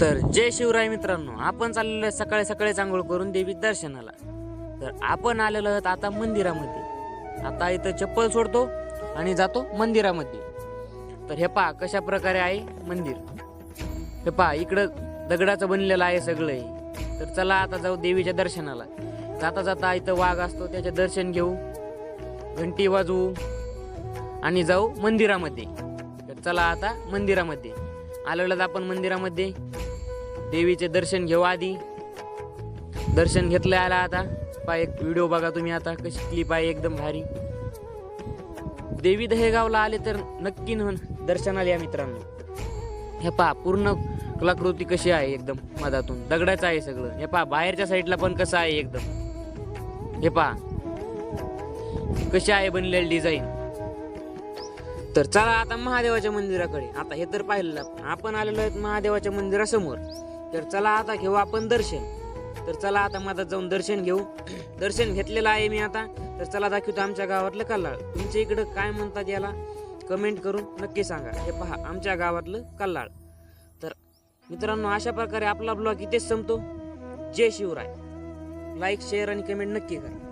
तर जय शिवराय मित्रांनो, आपण चाललेलो आहे सकाळी सकाळी आंघोळ करून देवी दर्शनाला. तर आपण आलेलो आहोत आता मंदिरामध्ये. आता इथं चप्पल सोडतो आणि जातो मंदिरामध्ये. तर हे पहा कशा प्रकारे आहे मंदिर. हे पहा इकडं दगडाचं बनलेलं आहे सगळं. तर चला आता जाऊ देवीच्या दर्शनाला. जाता जाता इथं वाघ असतो, त्याचे दर्शन घेऊ, घंटी वाजवू आणि जाऊ मंदिरामध्ये. तर चला आता मंदिरामध्ये आलेलो आपण. मंदिरामध्ये देवीचे दर्शन घेऊ. आधी दर्शन घेतलं आला. आता पा एक व्हिडिओ बघा तुम्ही. आता कशी क्लिप आहे एकदम भारी. देवी दहेगावला आले तर नक्की दर्शनाला या मित्रांनो. हे पहा पूर्ण कलाकृती कशी आहे एकदम मधातून दगडाचं आहे सगळं. हे पहा बाहेरच्या साईडला पण कसं आहे एकदम. हे पहा कशी आहे बनलेली डिझाईन. तर चला आता महादेवाच्या मंदिराकडे. आता हे तर पाहिलं आपण आलेलो आहेत महादेवाच्या मंदिरासमोर. तर चला आता घेऊ आपण दर्शन. तर चला आता मधात जाऊन दर्शन घेऊ. दर्शन घेतलेलं आहे मी आता. तर चला दाखवतो आमच्या गावातलं कल्लाळ. तुमच्या इकडं काय म्हणतात याला कमेंट करून नक्की सांगा. हे पहा आमच्या गावातलं कल्लाळ. तर मित्रांनो अशा प्रकारे आपला ब्लॉग इथेच संपतो. जय शिवराय. लाईक शेअर आणि कमेंट नक्की करा.